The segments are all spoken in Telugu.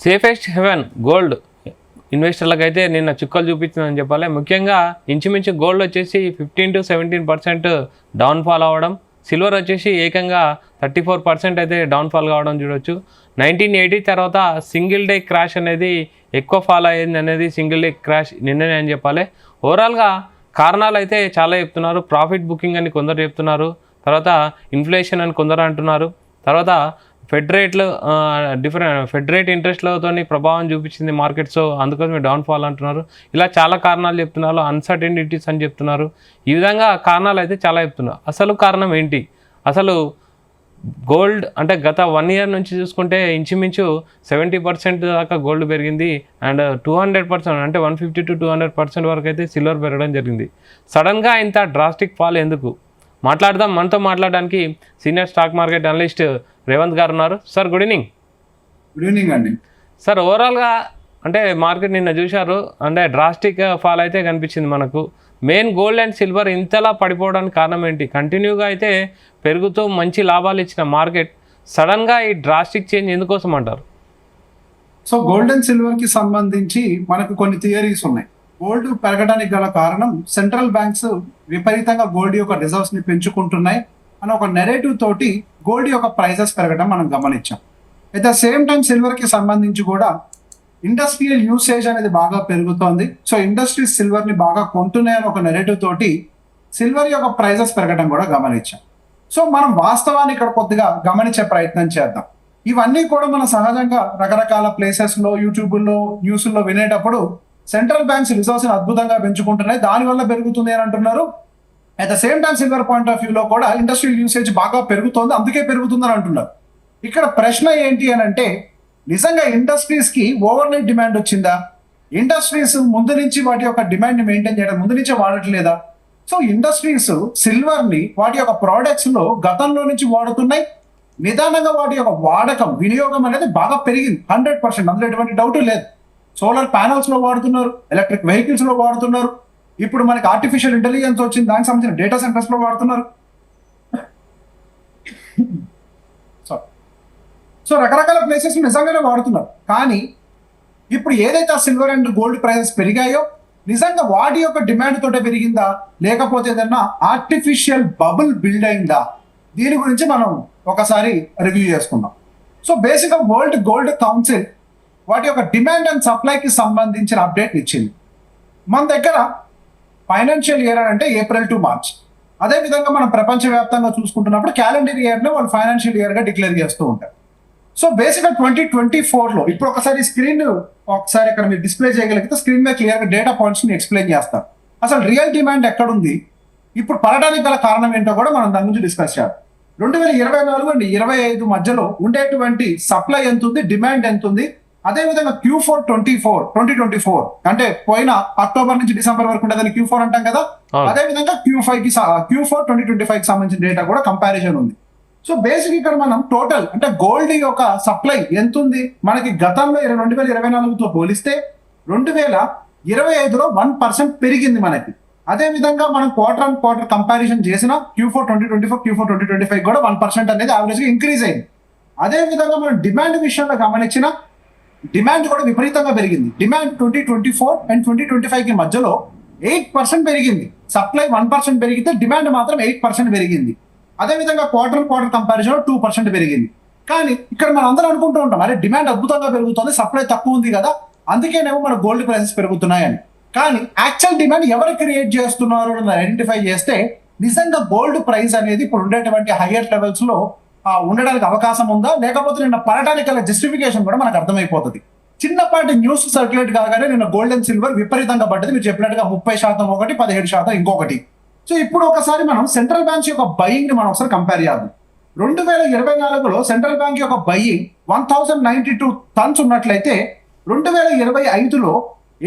సేఫెస్ట్ హెవెన్ గోల్డ్ ఇన్వెస్టర్లకు అయితే నిన్న చుక్కలు చూపించిందని చెప్పాలి. ముఖ్యంగా ఇంచుమించు గోల్డ్ వచ్చేసి 15 to 17% డౌన్ఫాల్ అవ్వడం, సిల్వర్ వచ్చేసి ఏకంగా 34% అయితే డౌన్ఫాల్ కావడం చూడొచ్చు. 1980 తర్వాత సింగిల్ డే క్రాష్ అనేది ఎక్కువ ఫాల్ అయ్యింది అనేది సింగిల్ డే క్రాష్ నిన్ననే అని చెప్పాలి. ఓవరాల్గా కారణాలు అయితే చాలా చెప్తున్నారు. ప్రాఫిట్ బుకింగ్ అని కొందరు చెప్తున్నారు, తర్వాత ఇన్ఫ్లేషన్ అని కొందరు అంటున్నారు, తర్వాత ఫెడ్ రేట్ ఇంట్రెస్ట్లతో ప్రభావం చూపించింది మార్కెట్స్, అందుకోసమే డౌన్ఫాల్ అంటున్నారు. ఇలా చాలా కారణాలు చెప్తున్నారు. అన్సర్టెనిటీస్ అని చెప్తున్నారు. ఈ విధంగా కారణాలు అయితే చాలా చెప్తున్నారు. అసలు కారణం ఏంటి? అసలు గోల్డ్ అంటే గత 1 year నుంచి చూసుకుంటే ఇంచుమించు 70% దాకా గోల్డ్ పెరిగింది అండ్ 200% అంటే 150 to 200% వరకు అయితే సిల్వర్ పెరగడం జరిగింది. సడన్గా ఇంత డ్రాస్టిక్ ఫాల్ ఎందుకు? మాట్లాడదాం. మనతో మాట్లాడడానికి senior stock market analyst Revanth గారు ఉన్నారు. Sir good evening. Good evening అండి. సార్ ఓవరాల్గా అంటే మార్కెట్ నిన్న చూశారు, అంటే డ్రాస్టిక్ ఫాల్ అయితే కనిపించింది మనకు. మెయిన్ గోల్డ్ అండ్ సిల్వర్ ఇంతలా పడిపోవడానికి కారణం ఏంటి? కంటిన్యూగా అయితే పెరుగుతూ మంచి లాభాలు ఇచ్చిన మార్కెట్ సడన్గా ఈ డ్రాస్టిక్ చేంజ్ ఎందుకోసం అంటారు? సో గోల్డ్ అండ్ సిల్వర్కి సంబంధించి మనకు కొన్ని థియరీస్ ఉన్నాయి. గోల్డ్ పెరగడానికి గల కారణం సెంట్రల్ బ్యాంక్స్ విపరీతంగా గోల్డ్ యొక్క రిజర్వ్స్ ని పెంచుకుంటున్నాయి అని ఒక నెరేటివ్ తోటి గోల్డ్ యొక్క ప్రైజెస్ పెరగడం మనం గమనించాం. అట్ ద సేమ్ టైం సిల్వర్కి సంబంధించి కూడా ఇండస్ట్రియల్ యూసేజ్ అనేది బాగా పెరుగుతోంది. సో ఇండస్ట్రీస్ సిల్వర్ని బాగా కొంటున్నాయని ఒక నెరేటివ్ తోటి సిల్వర్ యొక్క ప్రైజెస్ పెరగడం కూడా గమనించాం. సో మనం వాస్తవాన్ని ఇక్కడ కొద్దిగా గమనించే ప్రయత్నం చేద్దాం. ఇవన్నీ కూడా మనం సహజంగా రకరకాల ప్లేసెస్లో, యూట్యూబ్లో, న్యూస్లో వినేటప్పుడు సెంట్రల్ బ్యాంక్స్ రిజర్వ్స్ అద్భుతంగా పెంచుకుంటున్నాయి, దానివల్ల పెరుగుతుంది అని అంటున్నారు. At the same time silver point of వ్యూలో కూడా ఇండస్ట్రియల్ యూసేజ్ బాగా పెరుగుతోంది, అందుకే పెరుగుతుందని అంటున్నారు. ఇక్కడ ప్రశ్న ఏంటి అని అంటే, నిజంగా ఇండస్ట్రీస్కి ఓవర్ నైట్ డిమాండ్ వచ్చిందా? ఇండస్ట్రీస్ ముందు నుంచి వాటి యొక్క డిమాండ్ని మెయింటైన్ చేయడం ముందు నుంచే వాడట్లేదా? సో ఇండస్ట్రీస్ సిల్వర్ని వాటి యొక్క ప్రోడక్ట్స్లో గతంలో నుంచి వాడుతున్నాయి. నిదానంగా వాటి యొక్క వాడకం, వినియోగం అనేది బాగా పెరిగింది 100%, అందులో ఎటువంటి డౌట్ లేదు. సోలార్ ప్యానల్స్లో వాడుతున్నారు, ఎలక్ట్రిక్ వెహికల్స్లో వాడుతున్నారు, ఇప్పుడు మనకి ఆర్టిఫిషియల్ ఇంటెలిజెన్స్ వచ్చింది, దానికి సంబంధించిన డేటా సెంటర్స్లో వాడుతున్నారు. సో రకరకాల ప్లేసెస్ నిజంగానే వాడుతున్నారు. కానీ ఇప్పుడు ఏదైతే ఆ సిల్వర్ అండ్ గోల్డ్ ప్రైసెస్ పెరిగాయో నిజంగా వాటి యొక్క డిమాండ్ తోటే పెరిగిందా, లేకపోతే ఏదన్నా ఆర్టిఫిషియల్ బబుల్ బిల్డ్ అయిందా? దీని గురించి మనం ఒకసారి రివ్యూ చేసుకుందాం. సో బేసిక్గా వరల్డ్ గోల్డ్ కౌన్సిల్ వాటి యొక్క డిమాండ్ అండ్ సప్లైకి సంబంధించిన అప్డేట్ ఇచ్చింది. మన దగ్గర ఫైనాన్షియల్ ఇయర్ అంటే ఏప్రిల్ టు మార్చ్, అదేవిధంగా మనం ప్రపంచవ్యాప్తంగా చూసుకుంటున్నప్పుడు క్యాలెండర్ ఇయర్నే వాళ్ళు ఫైనాన్షియల్ ఇయర్గా డిక్లేర్ చేస్తూ ఉంటారు. సో బేసిక్గా 2024లో ఇప్పుడు ఒకసారి స్క్రీన్ ఒకసారి ఇక్కడ మీరు డిస్ప్లే చేయగలిగితే స్క్రీన్ మీద క్లియర్గా డేటా పాయింట్స్ని ఎక్స్ప్లెయిన్ చేస్తారు. అసలు రియల్ డిమాండ్ ఎక్కడుంది, ఇప్పుడు పడడానికి గల కారణం ఏంటో కూడా మనం దాని గురించి డిస్కస్ చేయాలి. 2024 అండ్ 2025 మధ్యలో ఉండేటువంటి సప్లై ఎంత ఉంది, డిమాండ్ ఎంత ఉంది, అదేవిధంగా Q4 2024 అంటే పోయిన అక్టోబర్ నుంచి డిసెంబర్ వరకు ఉండేదాన్ని Q4 అంటాం కదా, అదేవిధంగా Q4 2025 కి సంబంధించిన డేటా కూడా కంపారిజన్ ఉంది. సో బేసిక్ ఇక్కడ మనం టోటల్ అంటే గోల్డ్ యొక్క సప్లై ఎంత ఉంది మనకి గతంలో 2024తో పోలిస్తే 2025లో 1% పెరిగింది మనకి. అదేవిధంగా మనం క్వార్టర్ ఆన్ క్వార్టర్ కంపారిజన్ చేసిన Q4 2024 Q4 2025 కూడా 1% అనేది యావరేజ్గా ఇంక్రీజ్ అయింది. అదేవిధంగా మనం డిమాండ్ విషయంలో గమనించిన డిమాండ్ కూడా విపరీతంగా పెరిగింది. డిమాండ్ 2024 అండ్ 2025కి మధ్యలో 8% పెరిగింది. సప్లై 1% పెరిగితే డిమాండ్ మాత్రం 8% పెరిగింది. అదేవిధంగా క్వార్టర్ కంపారిజన్ 2% పెరిగింది. కానీ ఇక్కడ మనం అందరం అనుకుంటూ ఉంటాం, అరే డిమాండ్ అద్భుతంగా పెరుగుతుంది, సప్లై తక్కువ ఉంది కదా, అందుకేనేమో మన గోల్డ్ ప్రైసెస్ పెరుగుతున్నాయని. కానీ యాక్చువల్ డిమాండ్ ఎవరు క్రియేట్ చేస్తున్నారు అని ఐడెంటిఫై చేస్తే నిజంగా గోల్డ్ ప్రైస్ అనేది ఇప్పుడు ఉండేటువంటి హయ్యర్ లెవెల్స్ లో ఉండడానికి అవకాశం ఉందా, లేకపోతే నిన్న పడటానికి గల జస్టిఫికేషన్ కూడా మనకు అర్థమైపోతుంది. చిన్నపాటి న్యూస్ సర్క్యులేట్ కాగానే నిన్న గోల్డ్ అండ్ సిల్వర్ విపరీతంగా పడ్డది. మీరు చెప్పినట్టుగా 30% ఒకటి, 17% ఇంకొకటి. సో ఇప్పుడు ఒకసారి మనం సెంట్రల్ బ్యాంక్ యొక్క బయింగ్ ని మనం ఒకసారి కంపేర్ చేద్దాం. 2024లో సెంట్రల్ బ్యాంక్ యొక్క బయింగ్ 1092 టన్స్ ఉన్నట్లయితే 2025లో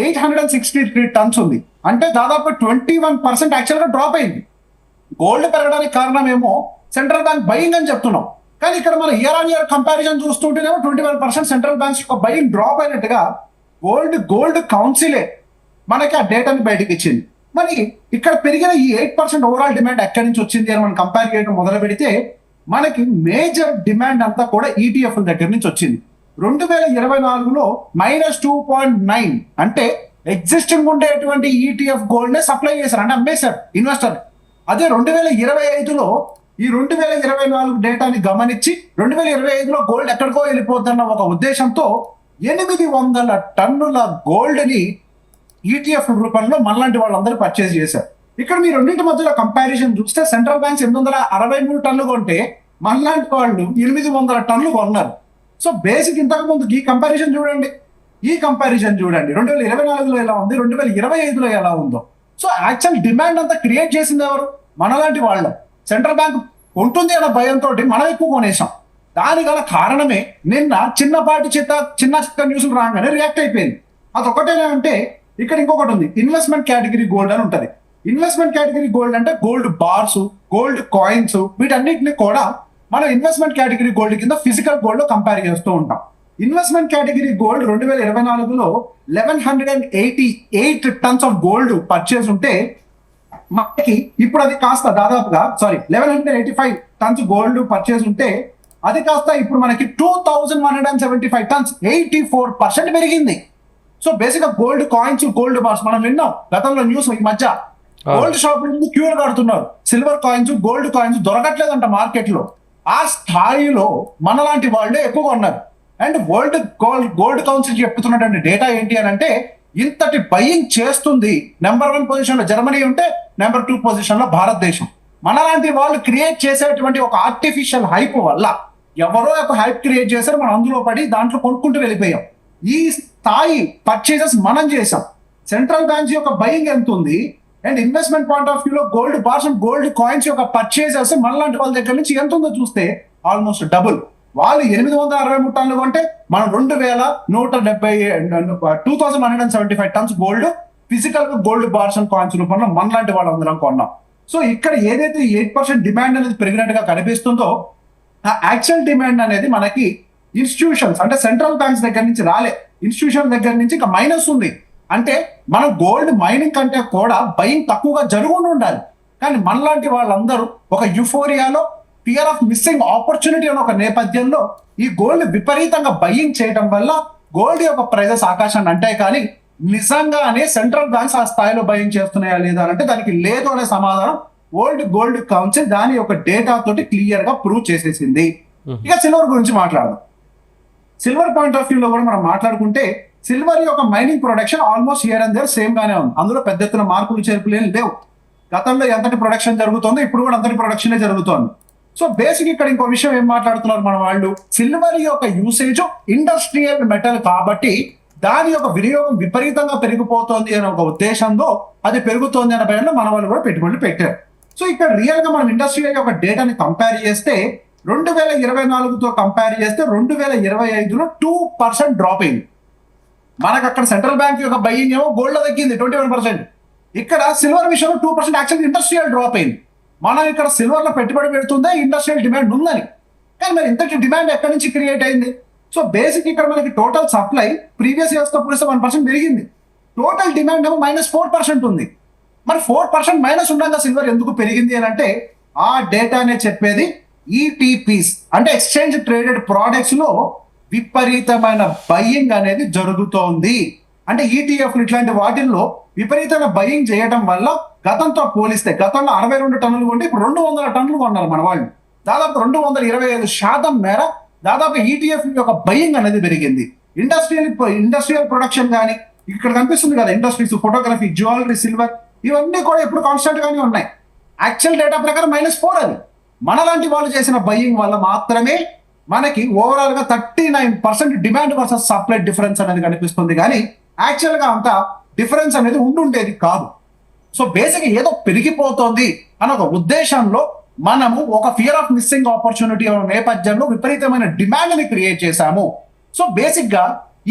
863 టన్స్ ఉంది. అంటే దాదాపు 21% యాక్చువల్గా డ్రాప్ అయింది. గోల్డ్ పెరగడానికి కారణం ఏమో సెంట్రల్ బ్యాంక్ బయింగ్ అని చెప్తున్నాం, కానీ ఇక్కడ మనం ఇయర్ ఆన్ ఇయర్ కంపారిజన్ చూస్తుంటేనేమో 21% సెంట్రల్ బ్యాంక్స్ యొక్క బయింగ్ డ్రాప్ అయినట్టుగా గోల్డ్ కౌన్సిలే మనకి ఆ డేటాని బయటకు ఇచ్చింది. మరి ఇక్కడ పెరిగిన ఈ 8% ఓవరాల్ డిమాండ్ ఎక్కడి నుంచి వచ్చింది అని మనం కంపేర్ చేయడం మొదలు పెడితే మనకి మేజర్ డిమాండ్ అంతా కూడా ఈటీఎఫ్ దగ్గర నుంచి వచ్చింది. 2024లో -2.9 అంటే ఎగ్జిస్టింగ్ ఉండేటువంటి ఈటీఎఫ్ గోల్డ్ నే సప్లై చేశారు, అంటే అమ్మేశారు ఇన్వెస్టర్. అదే 2025లో ఈ 2024 డేటాని గమనించి 2025లో గోల్డ్ ఎక్కడికో వెళ్ళిపోతున్న ఒక ఉద్దేశంతో 800 టన్నుల గోల్డ్ ని ఈటీఎఫ్ రూపంలో మనలాంటి వాళ్ళందరూ పర్చేజ్ చేశారు. ఇక్కడ మీ రెండింటి మధ్యలో కంపారిజన్ చూస్తే సెంట్రల్ బ్యాంక్స్ 863 టన్నులు కొంటే మనలాంటి వాళ్ళు 800 టన్నులు కొన్నారు. సో బేసిక్ ఇంతకు ముందు ఈ కంపారిజన్ చూడండి, 2024లో ఎలా ఉంది, 2025లో ఎలా ఉందో. సో యాక్చువల్ డిమాండ్ అంతా క్రియేట్ చేసింది ఎవరు? మనలాంటి వాళ్ళం. సెంట్రల్ బ్యాంక్ ఉంటుంది అన్న భయంతో మనం ఎక్కువ కొనేసాం. దాని గల కారణమే నిన్న చిన్న న్యూస్లు రాగానే రియాక్ట్ అయిపోయింది. అదొకటేనా అంటే ఇక్కడ ఇంకొకటి ఉంది, ఇన్వెస్ట్మెంట్ కేటగిరీ గోల్డ్ అని ఉంటది. ఇన్వెస్ట్మెంట్ కేటగిరీ గోల్డ్ అంటే గోల్డ్ బార్స్, గోల్డ్ కాయిన్స్, వీటన్నిటిని కూడా మనం ఇన్వెస్ట్మెంట్ కేటగిరీ గోల్డ్ కింద ఫిజికల్ గోల్డ్ లో కంపేర్ చేస్తూ ఉంటాం. ఇన్వెస్ట్మెంట్ కేటగిరీ గోల్డ్ 2024లో 1188 టన్స్ ఆఫ్ గోల్డ్ పర్చేస్ ఉంటే మనకి ఇప్పుడు అది కాస్త దాదాపుగా 1185 టన్స్ గోల్డ్ పర్చేస్ ఉంటే అది కాస్త ఇప్పుడు మనకి 2175 టన్స్ 84% పెరిగింది. సో బేసిక్ గా గోల్డ్ కాయిన్స్, గోల్డ్ బార్స్ మనం విన్నాం గతంలో న్యూస్. ఈ మధ్య గోల్డ్ షాప్ క్యూర్ కడుతున్నారు, సిల్వర్ కాయిన్స్, గోల్డ్ కాయిన్స్ దొరకట్లేదంట మార్కెట్ లో. ఆ స్థాయిలో మనలాంటి వాళ్ళే ఎక్కువగా ఉన్నారు. అండ్ గోల్డ్ కౌన్సిల్ చెప్తున్నటువంటి డేటా ఏంటి అని అంటే ఇంతటి బయింగ్ చేస్తుంది. నెంబర్ 1 పొజిషన్ లో జర్మనీ ఉంటే నెంబర్ 2 పొజిషన్ లో భారతదేశం. మనలాంటి వాళ్ళు క్రియేట్ చేసేటువంటి ఒక ఆర్టిఫిషియల్ హైప్ వల్ల ఎవరో ఒక హైప్ క్రియేట్ చేశారు, మనం అందులో పడి దాంట్లో కొనుక్కుంటూ వెళ్ళిపోయాం. ఈ స్థాయి పర్చేజెస్ మనం చేసాం. సెంట్రల్ బ్యాంక్స్ యొక్క బయింగ్ ఎంత ఉంది అండ్ ఇన్వెస్ట్మెంట్ పాయింట్ ఆఫ్ వ్యూలో gold bars and gold coins యొక్క పర్చేజెస్ మనలాంటి వాళ్ళ దగ్గర నుంచి ఎంత ఉందో చూస్తే ఆల్మోస్ట్ డబుల్. వాళ్ళు 863 టన్నులు కొంటే మనం 2175 టన్స్ గోల్డ్ ఫిజికల్ గా గోల్డ్ బార్స్ అండ్ కాయిన్స్ రూపంలో మనలాంటి వాళ్ళందరం కొన్నాం. సో ఇక్కడ ఏదైతే 8% డిమాండ్ అనేది పెరిగినట్టుగా కనిపిస్తుందో ఆ యాక్చువల్ డిమాండ్ అనేది మనకి ఇన్స్టిట్యూషన్స్ అంటే సెంట్రల్ బ్యాంక్స్ దగ్గర నుంచి రాలే, ఇన్స్టిట్యూషన్ దగ్గర నుంచి ఇంకా మైనస్ ఉంది. అంటే మనం గోల్డ్ మైనింగ్ కంటే కూడా బయింగ్ తక్కువగా జరుగుతూ ఉండాలి. కానీ మనలాంటి వాళ్ళందరూ ఒక యుఫోరియాలో ఫియర్ ఆఫ్ మిస్సింగ్ ఆపర్చునిటీ అనే ఒక నేపథ్యంలో ఈ గోల్డ్ విపరీతంగా బయింగ్ చేయడం వల్ల గోల్డ్ యొక్క ప్రైజెస్ ఆకాశాన్ని అంటాయి. కానీ నిజంగానే సెంట్రల్ బ్యాంక్స్ ఆ స్థాయిలో బయింగ్ చేస్తున్నాయా లేదా అంటే దానికి లేదు అనే సమాధానం గోల్డ్ కౌన్సిల్ దాని యొక్క డేటా తోటి క్లియర్ గా ప్రూవ్ చేసేసింది. ఇక సిల్వర్ గురించి మాట్లాడదాం. సిల్వర్ పాయింట్ ఆఫ్ వ్యూలో కూడా మనం మాట్లాడుకుంటే సిల్వర్ యొక్క mining production almost here and there same గానే ఉంది. అందులో పెద్ద ఎత్తున మార్పులు చేర్పులు ఏం లేవు. గతంలో ఎంతటి ప్రొడక్షన్ జరుగుతుందో ఇప్పుడు కూడా అంతటి ప్రొడక్షన్ జరుగుతోంది. సో బేసిక్ ఇక్కడ ఇంకో విషయం ఏం మాట్లాడుతున్నారు మన వాళ్ళు, సిల్వర్ యొక్క యూసేజ్ ఇండస్ట్రియల్ మెటల్ కాబట్టి దాని యొక్క వినియోగం విపరీతంగా పెరిగిపోతుంది అనే ఒక ఉద్దేశంతో అది పెరుగుతోంది అనే భయంలో మన వాళ్ళు కూడా పెట్టుబడులు పెట్టారు. సో ఇక్కడ రియల్ గా మనం ఇండస్ట్రియల్ యొక్క డేటాని కంపేర్ చేస్తే 2024తో కంపేర్ చేస్తే 2025లో 2% డ్రాప్ అయింది. మనకు అక్కడ సెంట్రల్ బ్యాంక్ యొక్క బయింగ్ ఏమో గోల్డ్ లో తగ్గింది 21%. ఇక్కడ సిల్వర్ విషయంలో 2% యాక్చువల్ ఇండస్ట్రియల్ డ్రాప్ అయింది. మనం ఇక్కడ సిల్వర్ లో పెట్టుబడి పెడుతుందే ఇండస్ట్రియల్ డిమాండ్ ఉందని. కానీ మరి ఇంతటి డిమాండ్ ఎక్కడి నుంచి క్రియేట్ అయింది? సో బేసిక్ ఇక్కడ మనకి టోటల్ సప్లై ప్రీవియస్ ఇయర్స్ తో పోలిస్తే 1% పెరిగింది. టోటల్ డిమాండ్ ఏమో -4% ఉంది. మరి 4% మైనస్ ఉండగా సిల్వర్ ఎందుకు పెరిగింది అని అంటే ఆ డేటానే చెప్పేది. ఈటీపీస్ అంటే ఎక్స్చేంజ్ ట్రేడెడ్ ప్రోడక్ట్స్ లో విపరీతమైన బయింగ్ అనేది జరుగుతోంది. అంటే ఈటీఎఫ్లు ఇట్లాంటి వాటిల్లో విపరీతమైన బయింగ్ చేయడం వల్ల గతంతో పోలిస్తే గతంలో 62 టన్నులు కొంటే ఇప్పుడు 200 టన్నులు కొన్నారు మన వాళ్ళు. దాదాపు 225% మేర దాదాపు ఈటీఎఫ్ యొక్క బయింగ్ అనేది పెరిగింది. ఇండస్ట్రియల్ ప్రొడక్షన్ కానీ ఇక్కడ కనిపిస్తుంది కదా, ఇండస్ట్రీస్, ఫోటోగ్రఫీ, జ్యువెలరీ, సిల్వర్ ఇవన్నీ కూడా ఇప్పుడు కాన్స్టెంట్ గానే ఉన్నాయి. యాక్చువల్ డేటా ప్రకారం -4 అది. మనలాంటి వాళ్ళు చేసిన బయింగ్ వల్ల మాత్రమే మనకి ఓవరాల్ గా 39% డిమాండ్ వర్సెస్ సప్లై డిఫరెన్స్ అనేది కనిపిస్తుంది. కానీ యాక్చువల్ గా అంత డిఫరెన్స్ అనేది ఉండుండేది కాదు. సో బేసిక్ ఏదో పెరిగిపోతుంది అన్న ఒక ఉద్దేశంలో మనము ఒక ఫియర్ ఆఫ్ మిస్సింగ్ ఆపర్చునిటీ నేపథ్యంలో విపరీతమైన డిమాండ్ ని క్రియేట్ చేశాము. సో బేసిక్ గా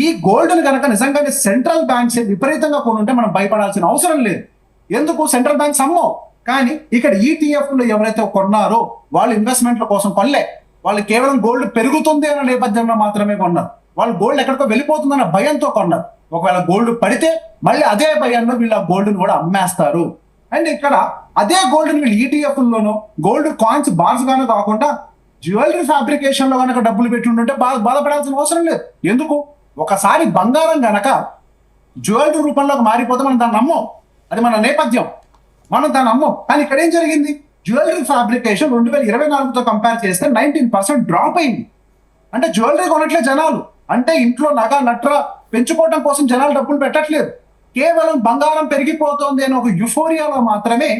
ఈ గోల్డ్ ని కనుక నిజంగానే సెంట్రల్ బ్యాంక్స్ విపరీతంగా కొనుంటే మనం భయపడాల్సిన అవసరం లేదు. ఎందుకు? సెంట్రల్ బ్యాంక్స్ అమ్మో. కానీ ఇక్కడ ఈటీఎఫ్లు ఎవరైతే కొన్నారో వాళ్ళు ఇన్వెస్ట్మెంట్ల కోసం కొనలే, వాళ్ళు కేవలం గోల్డ్ పెరుగుతుంది అనే నేపథ్యంలో మాత్రమే కొన్నారు. వాళ్ళు గోల్డ్ ఎక్కడికో వెళ్ళిపోతుందన్న భయంతో కొన్నారు. ఒకవేళ గోల్డ్ పడితే మళ్ళీ అదే భయంలో వీళ్ళ గోల్డ్ ని కూడా అమ్మేస్తారు. అండ్ ఇక్కడ అదే గోల్డ్ ని వీళ్ళు ఈటీఎఫ్లోనో గోల్డ్ కాయిన్స్ బార్స్ గానో కాకుండా జ్యువెలరీ ఫ్యాబ్రికేషన్ లో కనుక డబ్బులు పెట్టి ఉంటే బాధపడాల్సిన అవసరం లేదు. ఎందుకు? ఒకసారి బంగారం గనక జ్యువెలరీ రూపంలోకి మారిపోతే మనం దాన్ని నమ్మం, అది మన నేపథ్యం, మనం దాన్ని నమ్మం. కానీ ఇక్కడ ఏం జరిగింది? జ్యువెలరీ ఫ్యాబ్రికేషన్ 2024తో కంపేర్ చేస్తే 19% డ్రాప్ అయింది. అంటే జ్యువెలరీ కొనట్లే జనాలు, అంటే ఇంట్లో నగ నట్ర పెంచుకోవడం కోసం జనాలు డబ్బులు పెట్టట్లేదు. కేవలం బంగారం పెరిగిపోతుంది అనే ఒక యుఫోరియాలో మాత్రమే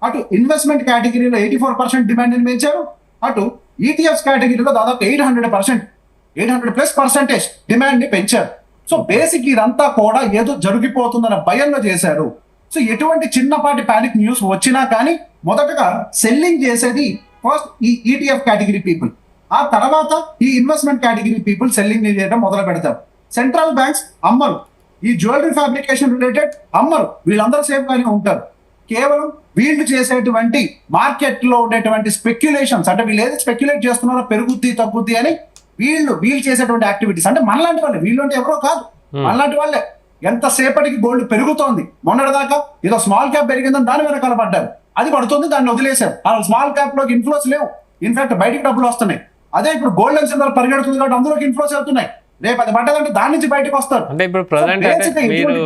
అటు ఇన్వెస్ట్మెంట్ కేటగిరీలో 84% డిమాండ్ని పెంచారు, అటు ఈటీఎఫ్స్ కేటగిరీలో దాదాపు 800+% డిమాండ్ని పెంచారు. సో బేసిక్ ఇదంతా కూడా ఏదో జరిగిపోతుందన్న భయంలో చేశారు. సో ఎటువంటి చిన్నపాటి పానిక్ న్యూస్ వచ్చినా కానీ మొదటగా సెల్లింగ్ చేసేది ఫస్ట్ ఈ ఈటీఎఫ్ కేటగిరీ పీపుల్, ఆ తర్వాత ఈ ఇన్వెస్ట్మెంట్ కేటగిరీ పీపుల్ సెల్లింగ్ చేయడం మొదలు పెడతారు. సెంట్రల్ బ్యాంక్స్ అమ్మరు, ఈ జ్యువెలరీ ఫ్యాబ్రికేషన్ రిలేటెడ్ అమ్మరు, వీళ్ళందరూ సేఫ్ గానే ఉంటారు. కేవలం వీళ్ళు చేసేటువంటి మార్కెట్ లో ఉండేటువంటి స్పెక్యులేషన్స్, అంటే వీళ్ళు ఏదో స్పెక్యులేట్ చేస్తున్నారో పెరుగుద్ది తగ్గుద్ది అని వీళ్ళు చేసేటువంటి యాక్టివిటీస్, అంటే మనలాంటి వాళ్ళే, వీళ్ళు అంటే ఎవరో కాదు, మనలాంటి వాళ్ళే. ఎంతసేపటికి గోల్డ్ పెరుగుతోంది, మొన్నటిదాకా ఏదో స్మాల్ క్యాప్ పెరిగిందని దాని వెనకాల పడ్డారు, అది పడుతుంది దాన్ని వదిలేశారు. ఆ స్మాల్ క్యాప్ లోకి ఇన్ఫ్లోస్ లేవు, ఇన్ఫాక్ట్ బయటికి డబ్బులు వస్తున్నాయి. అదే ఇప్పుడు గోల్డ్ అండ్ సిల్వర్ పరిగెడుతుంది కాబట్టి అందులోకి ఇన్ఫ్లోస్ వెళ్తున్నాయి. రేపు అది పడ్డదంటే దాని నుంచి బయటకు వస్తారు. అంటే ఇప్పుడు ప్రజెంట్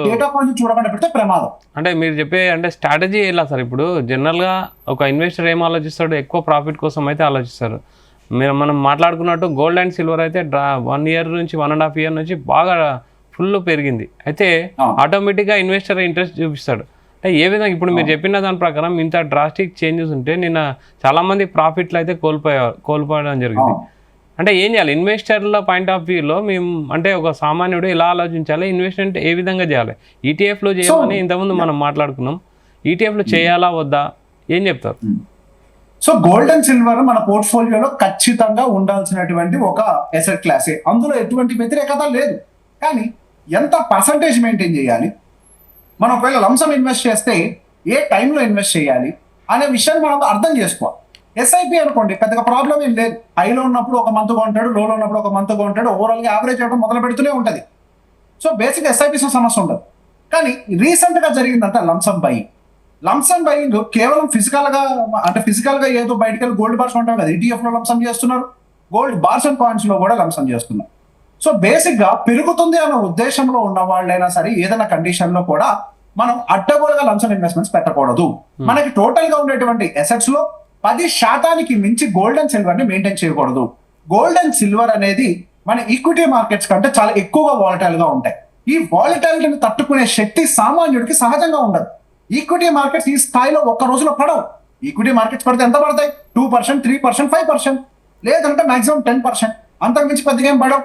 డేటా పాయింట్ చూడకుండా పెడితే ప్రమాదం. అంటే మీరు చెప్పే అంటే స్ట్రాటజీ ఎలా సార్? ఇప్పుడు జనరల్గా ఒక ఇన్వెస్టర్ ఏం ఆలోచిస్తాడు? ఎక్కువ ప్రాఫిట్ కోసం అయితే ఆలోచిస్తారు. మనం మాట్లాడుకున్నట్టు గోల్డ్ అండ్ సిల్వర్ అయితే 1 ఇయర్ నుంచి 1.5 ఇయర్ నుంచి బాగా ఫుల్ పెరిగింది. అయితే ఆటోమేటిక్గా ఇన్వెస్టర్ ఇంట్రెస్ట్ చూపిస్తాడు. అంటే ఏ విధంగా ఇప్పుడు మీరు చెప్పిన దాని ప్రకారం ఇంత డ్రాస్టిక్ చేంజెస్ ఉంటే నిన్న చాలామంది ప్రాఫిట్లు అయితే కోల్పోవడం జరిగింది. అంటే ఏం చేయాలి ఇన్వెస్టర్ల పాయింట్ ఆఫ్ వ్యూలో? మేము అంటే ఒక సామాన్యుడు ఎలా ఆలోచించాలి, ఇన్వెస్ట్మెంట్ ఏ విధంగా చేయాలి? ఈటీఎఫ్లో చేయమని ఇంతకుముందు మనం మాట్లాడుకున్నాం, ఈటీఎఫ్లో చేయాలా వద్దా, ఏం చెప్తారు? సో గోల్డ్ అండ్ సిల్వర్ మన పోర్ట్ఫోలియోలో ఖచ్చితంగా ఉండాల్సినటువంటి ఒక ఎసెట్ క్లాసే, అందులో ఎటువంటి వ్యతిరేకత లేదు. కానీ ఎంత పర్సంటేజ్ మెయింటైన్ చేయాలి, మనం ఒకవేళ లంసమ్ ఇన్వెస్ట్ చేస్తే ఏ టైంలో ఇన్వెస్ట్ చేయాలి అనే విషయాన్ని మనం అర్థం చేసుకోవాలి. ఎస్ఐపి అనుకోండి, పెద్దగా ప్రాబ్లం ఏం లేదు. హైలో ఉన్నప్పుడు ఒక మంత్గా ఉంటాడు, లోలో ఉన్నప్పుడు ఒక మంత్గా ఉంటాడు, ఓవరాల్గా యావరేజ్ అవ్వడం మొదలు పెడుతూనే ఉంటుంది. సో బేసిక్ ఎస్ఐపిస్ సమస్య ఉండదు. కానీ రీసెంట్గా జరిగిందంటే లంసమ్ బయింగ్ కేవలం ఫిజికల్గా ఏదో బయటకు వెళ్ళి గోల్డ్ బార్స్ ఉంటాం కదా, ఈటీఎఫ్లో లంసమ్ చేస్తున్నారు, గోల్డ్ బార్స్ అండ్ కాయిన్స్లో కూడా లంసమ్ చేస్తున్నారు. సో బేసిక్గా పెరుగుతుంది అన్న ఉద్దేశంలో ఉన్న వాళ్ళైనా సరే ఏదైనా కండిషన్లో కూడా మనం అడ్డగోలుగా లంసమ్ ఇన్వెస్ట్మెంట్స్ పెట్టకూడదు. మనకి టోటల్గా ఉండేటువంటి అసెట్స్లో 10% మించి గోల్డ్ అండ్ సిల్వర్ ని మెయింటైన్ చేయకూడదు. గోల్డ్ అండ్ సిల్వర్ అనేది మన ఈక్విటీ మార్కెట్స్ కంటే చాలా ఎక్కువగా వాలటైల్ గా ఉంటాయి. ఈ వాలటాలిటీని తట్టుకునే శక్తి సామాన్యుడికి సహజంగా ఉండదు. ఈక్విటీ మార్కెట్స్ ఈ స్థాయిలో ఒక్క రోజులో పడవు. ఈక్విటీ మార్కెట్స్ పడితే ఎంత పడతాయి? 2%, 3%, 5%, లేదంటే మాక్సిమం 10%, అంతకుమించి పెద్దగా ఏం పడవు.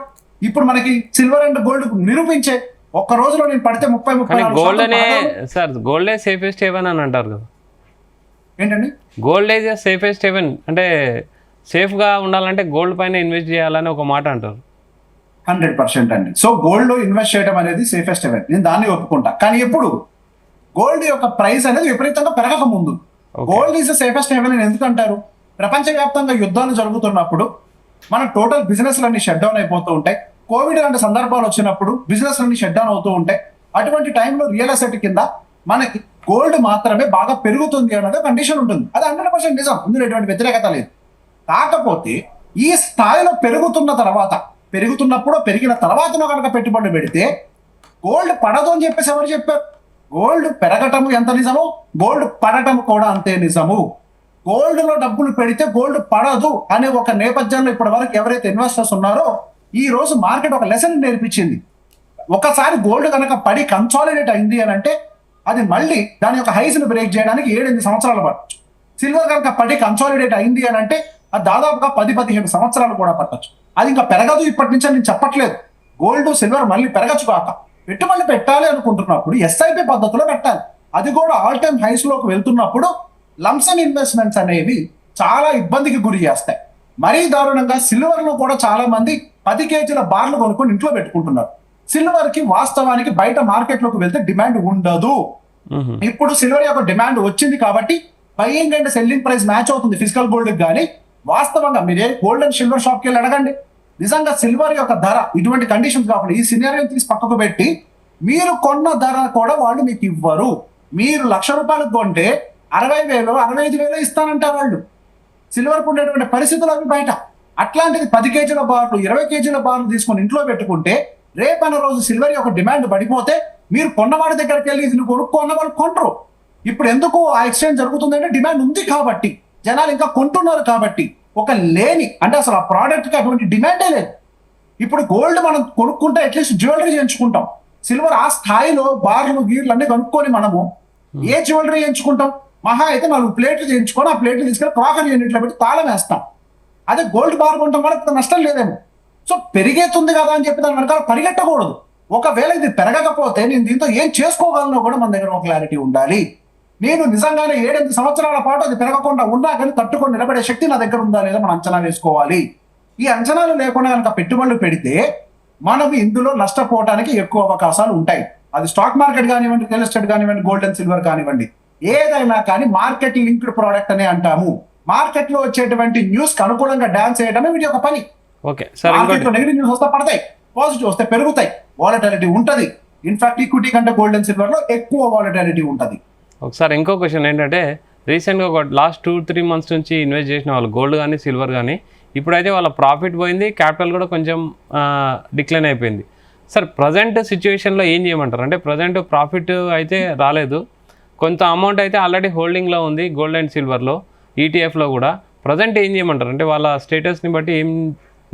ఇప్పుడు మనకి సిల్వర్ అండ్ గోల్డ్ నిరూపించే ఒక్క రోజులో నేను పడితే 30-30 గోల్డ్ అనే సార్, గోల్డ్ సేఫెస్ట్ హెవెన్ అని అంటారు కదా, ఏంటండి? గోల్డ్ ఈజ్ సేఫెస్ట్ హెవెన్ అంటే సేఫ్గా ఉండాలంటే గోల్డ్ పైన ఇన్వెస్ట్ చేయాలని ఒక మాట అంటారు. 100% అండి. సో గోల్డ్ లో ఇన్వెస్ట్ చేయడం అనేది సేఫెస్ట్ హెవెన్, నేను దాన్ని ఒప్పుకుంటా. కానీ ఎప్పుడు గోల్డ్ యొక్క ప్రైస్ అనేది విపరీతంగా పెరగక ముందు గోల్డ్ ఈజ్ సేఫెస్ట్ హెవెన్ అని ఎందుకు అంటారు? ప్రపంచవ్యాప్తంగా యుద్ధాలు జరుగుతున్నప్పుడు మన టోటల్ బిజినెస్ లన్నీ షట్ డౌన్ అయిపోతూ ఉంటాయి. కోవిడ్ లాంటి సందర్భాలు వచ్చినప్పుడు బిజినెస్ లన్నీ షట్ డౌన్ అవుతూ ఉంటాయి. అటువంటి టైంలో రియల్ ఎస్టేట్ కింద మనకి గోల్డ్ మాత్రమే బాగా పెరుగుతుంది అన్నది కండిషన్ ఉంటుంది. అది 100% నిజం, ఇందులో ఎటువంటి వ్యతిరేకత లేదు. కాకపోతే ఈ స్థాయిలో పెరుగుతున్నప్పుడు పెరిగిన తర్వాత కనుక పెట్టుబడులు పెడితే గోల్డ్ పడదు అని చెప్పేసి ఎవరు చెప్పారు? గోల్డ్ పెరగటం ఎంత నిజమో గోల్డ్ పడటం కూడా అంతే నిజము. గోల్డ్ లో డబ్బులు పెడితే గోల్డ్ పడదు అనే ఒక నేపథ్యంలో ఇప్పటి వరకు ఎవరైతే ఇన్వెస్టర్స్ ఉన్నారో ఈ రోజు మార్కెట్ ఒక లెసన్ నేర్పించింది. ఒకసారి గోల్డ్ కనుక పడి కన్సాలిడేట్ అయింది అని అంటే అది మళ్ళీ దాని యొక్క హైస్ ని బ్రేక్ చేయడానికి 7-8 సంవత్సరాలు పట్టచ్చు. సిల్వర్ కనుక పడి కన్సాలిడేట్ అయింది అని అంటే అది దాదాపుగా 10-15 సంవత్సరాలు కూడా పట్టచ్చు. అది ఇంకా పెరగదు ఇప్పటి నుంచి నేను చెప్పట్లేదు. గోల్డ్ సిల్వర్ మళ్ళీ పెరగచ్చు కాక పెట్టుబడి పెట్టాలి అనుకుంటున్నప్పుడు ఎస్ఐపి పద్ధతిలో పెట్టాలి. అది కూడా ఆల్ టైమ్ హైస్ లోకి వెళ్తున్నప్పుడు లంసమ్ ఇన్వెస్ట్మెంట్స్ అనేవి చాలా ఇబ్బందికి గురి చేస్తాయి. మరీ దారుణంగా సిల్వర్ లో కూడా చాలా మంది 10 కేజీల బార్లు కొనుక్కొని ఇంట్లో పెట్టుకుంటున్నారు. సిల్వర్ కి వాస్తవానికి బయట మార్కెట్ లోకి వెళ్తే డిమాండ్ ఉండదు. ఇప్పుడు సిల్వర్ యొక్క డిమాండ్ వచ్చింది కాబట్టి buying and selling price match అవుతుంది ఫిజికల్ గోల్డ్ కానీ వాస్తవంగా మీరే గోల్డ్ అండ్ సిల్వర్ షాప్కి వెళ్ళి అడగండి. నిజంగా సిల్వర్ యొక్క ధర ఇటువంటి కండిషన్స్ కాకుండా ఈ సినారియో తీసి పక్కకు పెట్టి మీరు కొన్న ధర కూడా వాళ్ళు మీకు ఇవ్వరు. మీరు ₹1,00,000 కొంటే 60,000, 65,000 ఇస్తానంటారు వాళ్ళు. సిల్వర్ ఉండేటువంటి పరిస్థితులు అవి బయట. అట్లాంటిది 10 కేజీల బార్లు 20 కేజీల బార్లు తీసుకొని ఇంట్లో పెట్టుకుంటే రేపన్న రోజు సిల్వర్ యొక్క డిమాండ్ పడిపోతే మీరు కొన్నవాడి దగ్గరికి వెళ్ళి ఇది కొనుక్కున్న వాళ్ళు కొంటరు. ఇప్పుడు ఎందుకు ఆ ఎక్స్చేంజ్ జరుగుతుందంటే డిమాండ్ ఉంది కాబట్టి, జనాలు ఇంకా కొంటున్నారు కాబట్టి. ఒక లేని అంటే అసలు ఆ ప్రోడక్ట్కి అటువంటి డిమాండే లేదు. ఇప్పుడు గోల్డ్ మనం కొనుక్కుంటే అట్లీస్ట్ జ్యువెలరీ చేయించుకుంటాం. సిల్వర్ ఆ స్థాయిలో బార్లు గీర్లు అన్ని కనుక్కొని మనము ఏ జ్యువెలరీ చేయించుకుంటాం? మహా అయితే 4 ప్లేట్లు చేయించుకొని ఆ ప్లేట్లు తీసుకెళ్ళి క్రాకరీ యూనిట్లో పెట్టి తాళం వేస్తాం. అదే గోల్డ్ బార్ కొంటాం వల్ల నష్టం లేదేమో. సో పెరిగేతుంది కదా అని చెప్పి దాని వెనకాల పరిగెట్టకూడదు. ఒకవేళ ఇది పెరగకపోతే నేను దీంతో ఏం చేసుకోగలను కూడా మన దగ్గర ఒక క్లారిటీ ఉండాలి. నేను నిజంగానే 7-8 సంవత్సరాల పాటు అది పెరగకుండా ఉన్నా కానీ తట్టుకొని నిలబడే శక్తి నా దగ్గర ఉందా లేదా మనం అంచనా వేసుకోవాలి. ఈ అంచనాలు లేకుండా కనుక పెట్టుబడులు పెడితే మనం ఇందులో నష్టపోవడానికి ఎక్కువ అవకాశాలు ఉంటాయి. అది స్టాక్ మార్కెట్ కానివ్వండి, రియల్ ఎస్టేట్ కానివ్వండి, గోల్డ్ అండ్ సిల్వర్ కానివ్వండి, ఏదైనా కానీ మార్కెట్ లింక్డ్ ప్రోడక్ట్ అనే అంటాము. మార్కెట్ లో వచ్చేటువంటి న్యూస్ కి అనుకూలంగా డాన్స్ చేయడమే వీటి యొక్క పని. ఓకే సార్, నెగిటివ్ న్యూస్ వస్తే పడతాయి, పాజిటివ్ వస్తే పెరుగుతాయి, వాలటాలిటీ ఉంటది. ఇన్ఫాక్ట్ ఈక్విటీ కంటే గోల్డ్ అండ్ సిల్వర్ లో ఎక్కువ వాలటాలిటీ ఉంటది. ఒకసారి ఇంకో క్వశ్చన్ ఏంటంటే, రీసెంట్గా ఒక లాస్ట్ 2-3 మంత్స్ నుంచి ఇన్వెస్ట్ చేసిన వాళ్ళు గోల్డ్ కానీ సిల్వర్ కానీ ఇప్పుడైతే వాళ్ళ ప్రాఫిట్ పోయింది, క్యాపిటల్ కూడా కొంచెం డిక్లైన్ అయిపోయింది. సార్ ప్రజెంట్ సిచ్యువేషన్లో ఏం చేయమంటారు? అంటే ప్రజెంట్ ప్రాఫిట్ అయితే రాలేదు, కొంత అమౌంట్ అయితే ఆల్రెడీ హోల్డింగ్లో ఉంది గోల్డ్ అండ్ సిల్వర్లో, ఈటీఎఫ్లో కూడా. ప్రజెంట్ ఏం చేయమంటారు? అంటే వాళ్ళ స్టేటస్ని బట్టి ఏం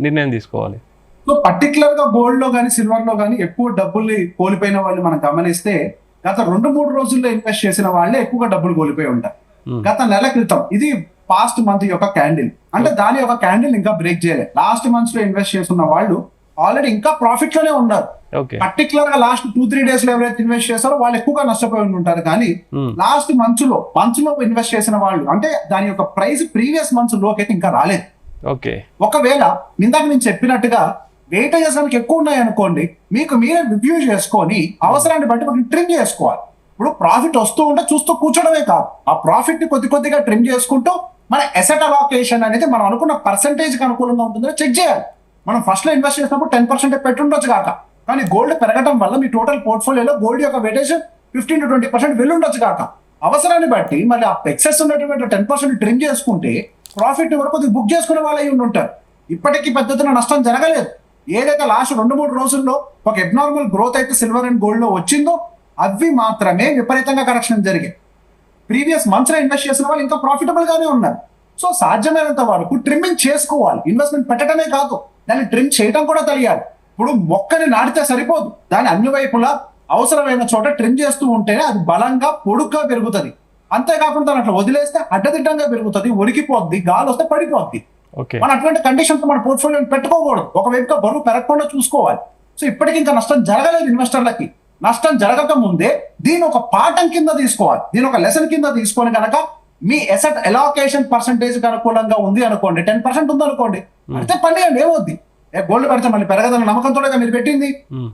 నిర్ణయం తీసుకోవాలి? సో పర్టికులర్ గా గోల్డ్ లో కానీ సిల్వర్ లో కానీ ఎక్కువ డబ్బుల్ని కోల్పోయిన వాళ్ళు మనం గమనిస్తే గత 2-3 రోజుల్లో ఇన్వెస్ట్ చేసిన వాళ్ళే ఎక్కువగా డబ్బులు కోల్పోయి ఉంటారు. గత నెల క్రితం ఇది పాస్ట్ మంత్ యొక్క క్యాండిల్, అంటే దాని యొక్క క్యాండిల్ ఇంకా బ్రేక్ చేయలేదు. లాస్ట్ మంత్స్ లో ఇన్వెస్ట్ చేస్తున్న వాళ్ళు ఆల్రెడీ ఇంకా ప్రాఫిట్ లోనే ఉన్నారు. పర్టికులర్ గా లాస్ట్ 2-3 డేస్ లో ఎవరైతే ఇన్వెస్ట్ చేస్తారో వాళ్ళు ఎక్కువగా నష్టపోయి ఉంటారు. కానీ లాస్ట్ మంత్స్ లో ఇన్వెస్ట్ చేసిన వాళ్ళు అంటే దాని యొక్క ప్రైస్ ప్రీవియస్ మంత్స్ లోకి అయితే ఇంకా రాలేదు. ఒకవేళ ఇందాక నేను చెప్పినట్టుగా వెయిటేజెస్ మనకి ఎక్కువ ఉన్నాయి అనుకోండి, మీకు మీరే రివ్యూ చేసుకొని అవసరాన్ని బట్టి మనం ట్రిమ్ చేసుకోవాలి. ఇప్పుడు ప్రాఫిట్ వస్తూ ఉంటే చూస్తూ కూర్చోడమే కాదు, ఆ ప్రాఫిట్ ని కొద్దిగా ట్రిమ్ చేసుకుంటూ మన అసెట్ అలొకేషన్ అనేది మనం అనుకున్న పర్సెంటేజ్ కి అనుకూలంగా ఉంటుందో చెక్ చేయాలి. మనం ఫస్ట్ లో ఇన్వెస్ట్ చేసినప్పుడు 10% పెట్టుండొచ్చు కాక, కానీ గోల్డ్ పెరగడం వల్ల మీ టోటల్ పోర్ట్ఫోలియోలో గోల్డ్ యొక్క వెయిటేజ్ 15-20% వెళ్ళుండొచ్చు కాక. అవసరాన్ని బట్టి మళ్ళీ ఆ ఎక్సెస్ ఉన్నటువంటి 10% ట్రిమ్ చేసుకుంటే ప్రాఫిట్ వరకు బుక్ చేసుకునే వాళ్ళు అయి ఉంటారు. ఇప్పటికీ పద్ధతిలో నష్టం జరగలేదు. ఏదైతే లాస్ట్ 2-3 రోజుల్లో ఒక అబ్నార్మల్ గ్రోత్ అయితే సిల్వర్ అండ్ గోల్డ్ లో వచ్చిందో అవి మాత్రమే విపరీతంగా కరెక్షన్ జరిగాయి. ప్రీవియస్ మంత్స్ లో ఇన్వెస్ట్ చేసిన వాళ్ళు ఇంకా ప్రాఫిటబుల్ గానే ఉన్నారు. సో సాధ్యమైనంత వరకు ట్రిమ్మింగ్ చేసుకోవాలి. ఇన్వెస్ట్మెంట్ పెట్టడమే కాదు, దాన్ని ట్రిమ్ చేయడం కూడా తెలియాలి. ఇప్పుడు మొక్కని నాటితే సరిపోదు, దాని అన్ని వైపులా అవసరమైన చోట ట్రిమ్ చేస్తూ ఉంటేనే అది బలంగా పొడుగ్గా పెరుగుతుంది. అంతేకాకుండా దాని అట్లా వదిలేస్తే అడ్డదిడ్డంగా పెరుగుతుంది, ఒరికిపోద్ది, గాలి వస్తే పడిపోద్ది. మన అటువంటి కండిషన్ మన పోర్ట్ఫోలియోని పెట్టుకోకూడదు. ఒకవైపుగా బరువు పెరగకుండా చూసుకోవాలి. సో ఇప్పటికి ఇంకా నష్టం జరగలేదు ఇన్వెస్టర్లకి. నష్టం జరగక ముందే దీని ఒక పాఠం కింద తీసుకోవాలి, దీని ఒక లెసన్ కింద తీసుకొని కనుక మీ అసెట్ అలొకేషన్ పర్సంటేజ్ అనుకూలంగా ఉంది అనుకోండి, 10% ఉంది అనుకోండి, పడితే పండియండి, ఏమవుద్ది. గోల్డ్ పడితే మళ్ళీ పెరగదన్న నమ్మకంతో మీరు పెట్టింది,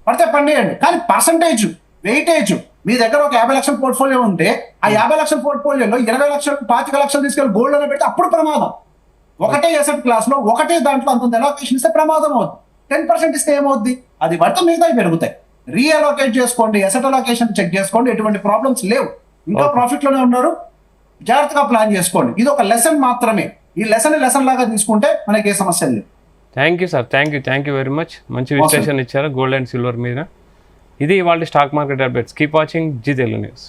పడితే పండియండి. కానీ పర్సంటేజ్ వెయిటేజ్ మీ దగ్గర ఒక 50 లక్షల పోర్ట్ఫోలియో ఉంటే ఆ 50 లక్షల పోర్ట్ఫోలియోలో 20 లక్షలు 25 లక్షలు తీసుకెళ్ళి గోల్డ్ అని పెడితే అప్పుడు ప్రమాదం. ఒకటే అసెట్ క్లాస్ లో ఒకటే దాంట్లో అంత అలొకేషన్ ఇస్తే ప్రమాదం అవుతుంది. 10% ఇస్తే ఏమవుద్ది, అది పడితే మిగతా పెరుగుతాయి. రీఅలొకేట్ చేసుకోండి, అసెట్ అలొకేషన్ చెక్ చేసుకోండి, ఎటువంటి ప్రాబ్లమ్స్ లేవు, ఇంకా ప్రాఫిట్ లోనే ఉన్నారు. జాగ్రత్తగా ప్లాన్ చేసుకోండి. ఇది ఒక లెసన్ మాత్రమే. ఈ లెసన్ లాగా తీసుకుంటే మనకి ఏ సమస్య లేదు. Thank you sir, thank you very much. మంచి విశ్లేషణ ఇచ్చారు గోల్డ్ అండ్ సిల్వర్ మీద. ఇది వాళ్ళ stock market updates. Keep watching Zee Telugu news.